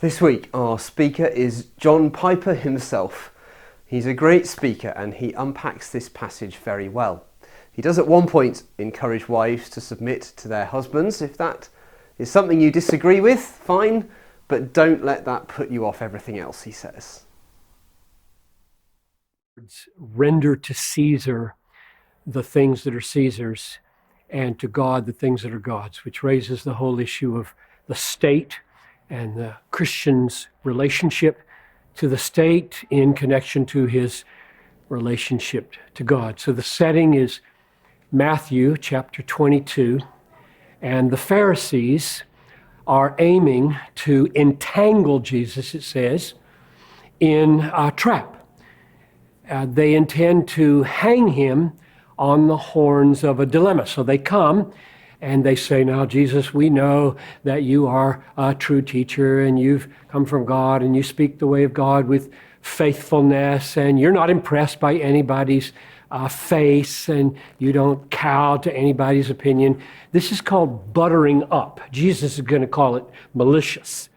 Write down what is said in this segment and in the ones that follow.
This week, our speaker is John Piper himself. He's a great speaker and he unpacks this passage very well. He does at one point encourage wives to submit to their husbands. If that is something you disagree with, fine, but don't let that put you off everything else, he says. Render to Caesar the things that are Caesar's and to God the things that are God's, which raises the whole issue of the state and the Christian's relationship to the state in connection to his relationship to God. So the setting is Matthew chapter 22, and the Pharisees are aiming to entangle Jesus, it says, in a trap. They intend to hang him on the horns of a dilemma. So they come and they say, now, Jesus, we know that you are a true teacher and you've come from God and you speak the way of God with faithfulness and you're not impressed by anybody's face and you don't cow to anybody's opinion. This is called buttering up. Jesus is going to call it malicious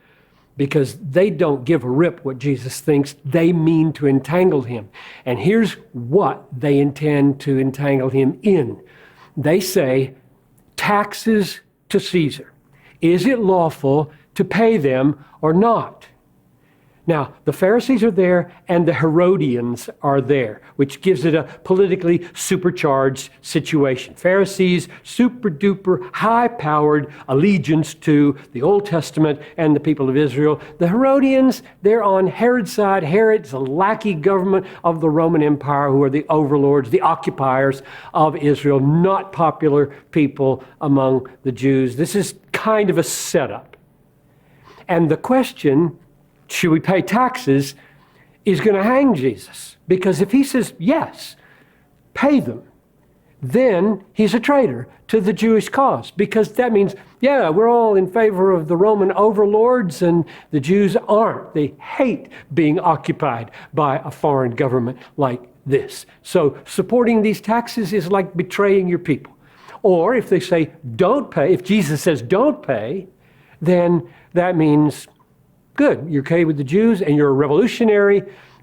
because they don't give a rip what Jesus thinks. They mean to entangle him. And here's what they intend to entangle him in. They say, taxes to Caesar. Is it lawful to pay them or not? Now, the Pharisees are there and the Herodians are there, which gives it a politically supercharged situation. Pharisees, super duper high-powered allegiance to the Old Testament and the people of Israel. The Herodians, they're on Herod's side. Herod's a lackey government of the Roman Empire who are the overlords, the occupiers of Israel, not popular people among the Jews. This is kind of a setup. And the question, should we pay taxes, is going to hang Jesus. Because if he says, yes, pay them, then he's a traitor to the Jewish cause. Because that means, yeah, we're all in favor of the Roman overlords and the Jews aren't. They hate being occupied by a foreign government like this. So supporting these taxes is like betraying your people. Or if they say don't pay, if Jesus says don't pay, then that means good, you're okay with the Jews and you're a revolutionary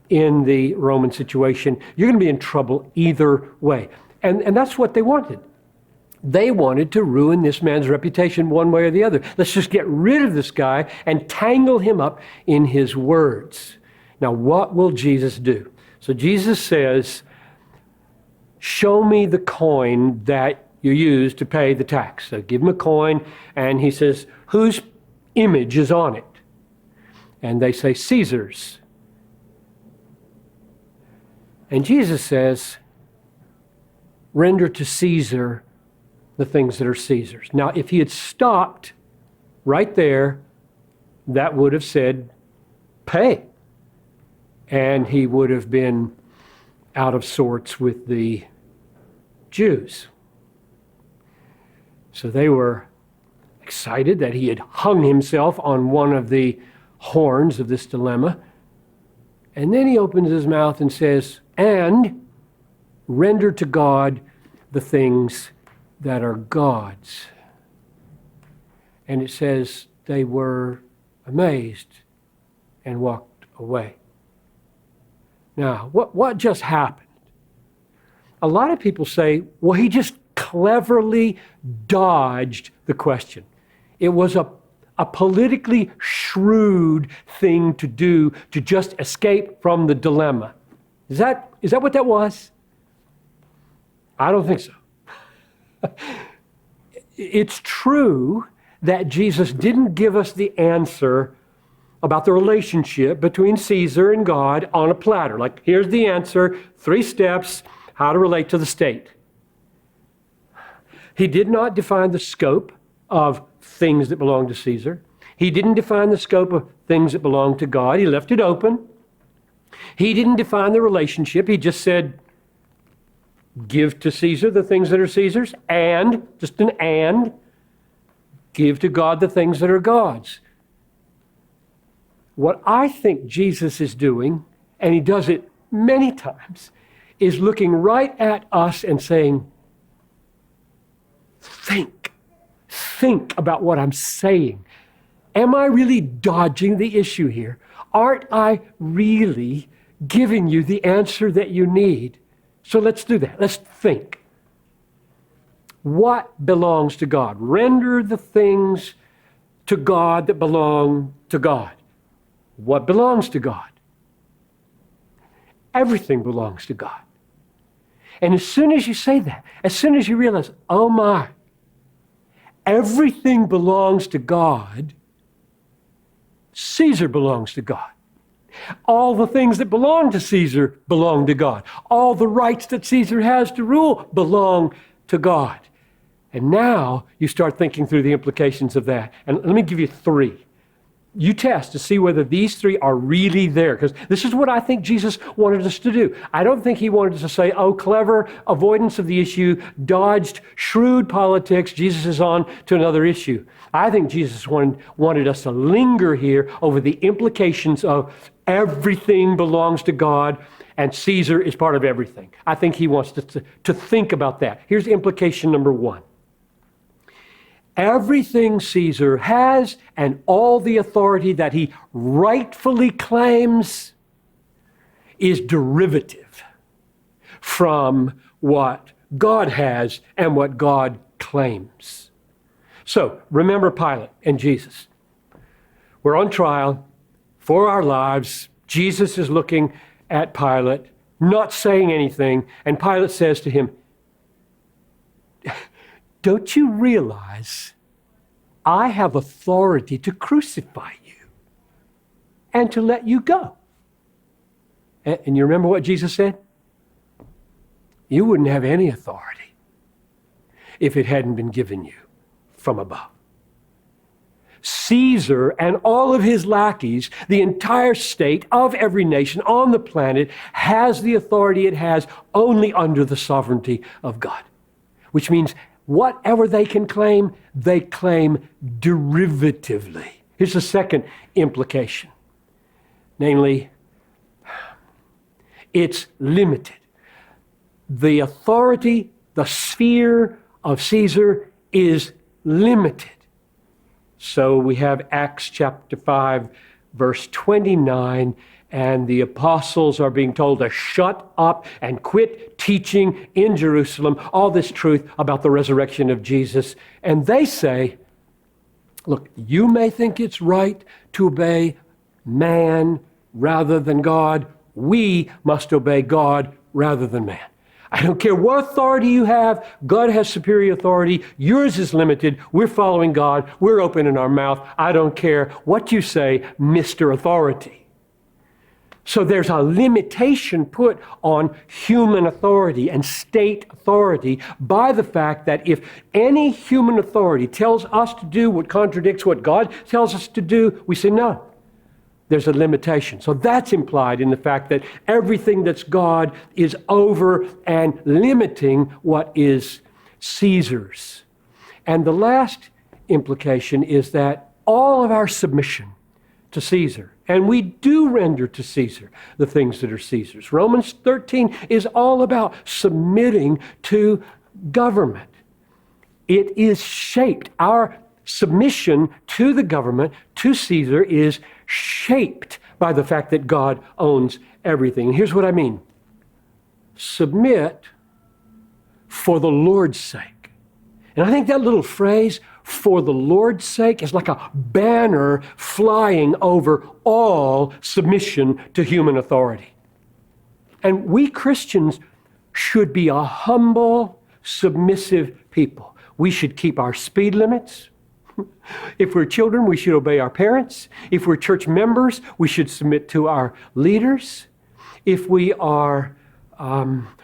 in the Roman situation. You're going to be in trouble either way. And that's what they wanted. They wanted to ruin this man's reputation one way or the other. Let's just get rid of this guy and tangle him up in his words. Now, what will Jesus do? So Jesus says, show me the coin that you use to pay the tax. So give him a coin, and he says, whose image is on it? And they say, Caesar's. And Jesus says, render to Caesar the things that are Caesar's. Now, if he had stopped right there, that would have said, pay. And he would have been out of sorts with the Jews. So they were excited that he had hung himself on one of the horns of this dilemma. And then he opens his mouth and says, and render to God the things that are God's. And it says they were amazed and walked away. Now, what just happened? A lot of people say, well, he just cleverly dodged the question. It was a politically shrewd thing to do to just escape from the dilemma. Is that what that was? I don't think so. It's true that Jesus didn't give us the answer about the relationship between Caesar and God on a platter. Like, here's the answer, 3 steps, how to relate to the state. He did not define the scope of things that belong to Caesar. He didn't define the scope of things that belong to God. He left it open. He didn't define the relationship. He just said, give to Caesar the things that are Caesar's, and, just an and, give to God the things that are God's. What I think Jesus is doing, and he does it many times, is looking right at us and saying, think about what I'm saying. Am I really dodging the issue here? Aren't I really giving you the answer that you need? So let's do that. Let's think. What belongs to God? Render the things to God that belong to God. What belongs to God? Everything belongs to God. And as soon as you say that, as soon as you realize, oh my, everything belongs to God, Caesar belongs to God. All the things that belong to Caesar belong to God. All the rights that Caesar has to rule belong to God. And now you start thinking through the implications of that. And let me give you three. You test to see whether these three are really there, because this is what I think Jesus wanted us to do. I don't think he wanted us to say, oh, clever avoidance of the issue, dodged, shrewd politics, Jesus is on to another issue. I think Jesus wanted us to linger here over the implications of everything belongs to God and Caesar is part of everything. I think he wants us to think about that. Here's implication number one. Everything Caesar has and all the authority that he rightfully claims is derivative from what God has and what God claims. So remember Pilate and Jesus. We're on trial for our lives. Jesus is looking at Pilate, not saying anything, and Pilate says to him, don't you realize I have authority to crucify you and to let you go? And you remember what Jesus said? You wouldn't have any authority if it hadn't been given you from above. Caesar and all of his lackeys, the entire state of every nation on the planet, has the authority it has only under the sovereignty of God, which means whatever they can claim, they claim derivatively. Here's the second implication. Namely, it's limited. The authority, the sphere of Caesar is limited. So we have Acts chapter 5, verse 29, and the apostles are being told to shut up and quit teaching in Jerusalem all this truth about the resurrection of Jesus. And they say, look, you may think it's right to obey man rather than God. We must obey God rather than man. I don't care what authority you have. God has superior authority. Yours is limited. We're following God. We're opening our mouth. I don't care what you say, Mr. Authority. So there's a limitation put on human authority and state authority by the fact that if any human authority tells us to do what contradicts what God tells us to do, we say no. There's a limitation. So that's implied in the fact that everything that's God is over and limiting what is Caesar's. And the last implication is that all of our submission to Caesar, and we do render to Caesar the things that are Caesar's. Romans 13 is all about submitting to government. It is shaped. Our submission to the government, to Caesar, is shaped by the fact that God owns everything. And here's what I mean. Submit for the Lord's sake. And I think that little phrase, for the Lord's sake, is like a banner flying over all submission to human authority. And we Christians should be a humble, submissive people. We should keep our speed limits. If we're children, we should obey our parents. If we're church members, we should submit to our leaders. If we are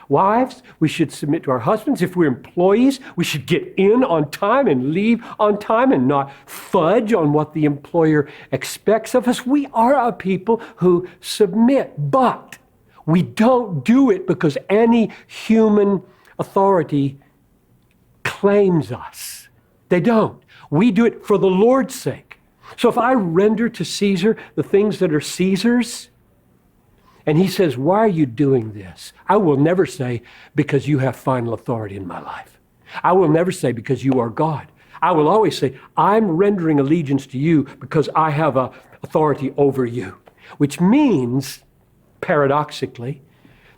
wives, we should submit to our husbands. If we're employees, we should get in on time and leave on time and not fudge on what the employer expects of us. We are a people who submit, but we don't do it because any human authority claims us. They don't. We do it for the Lord's sake. So if I render to Caesar the things that are Caesar's, and he says, why are you doing this? I will never say, because you have final authority in my life. I will never say, because you are God. I will always say, I'm rendering allegiance to you because I have authority over you, which means, paradoxically,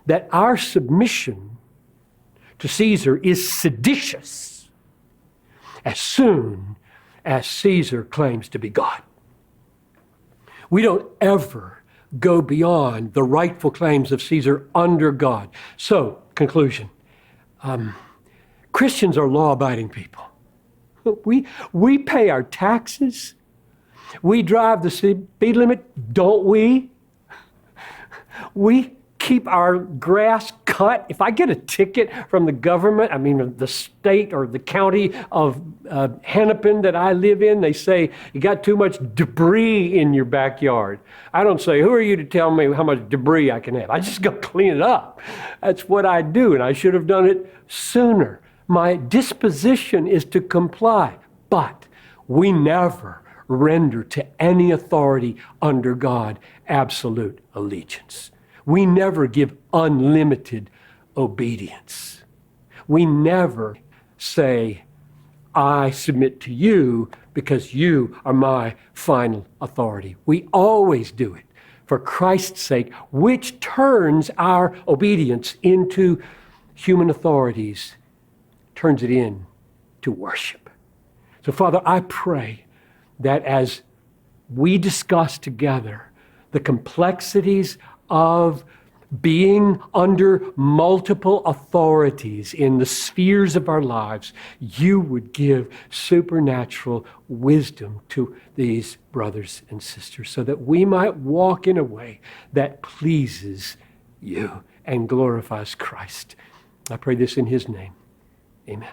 that our submission to Caesar is seditious as soon as Caesar claims to be God. We don't ever go beyond the rightful claims of Caesar under God. So, conclusion. Christians are law-abiding people. We pay our taxes. We drive the speed limit, don't we? We keep our grass cut. If I get a ticket from the government, the state or the county of Hennepin that I live in, they say, you got too much debris in your backyard. I don't say, who are you to tell me how much debris I can have? I just go clean it up. That's what I do, and I should have done it sooner. My disposition is to comply, but we never render to any authority under God absolute allegiance. We never give unlimited obedience. We never say, I submit to you because you are my final authority. We always do it for Christ's sake, which turns our obedience into human authorities, turns it into worship. So, Father, I pray that as we discuss together the complexities of being under multiple authorities in the spheres of our lives, you would give supernatural wisdom to these brothers and sisters so that we might walk in a way that pleases you and glorifies Christ. I pray this in his name. Amen.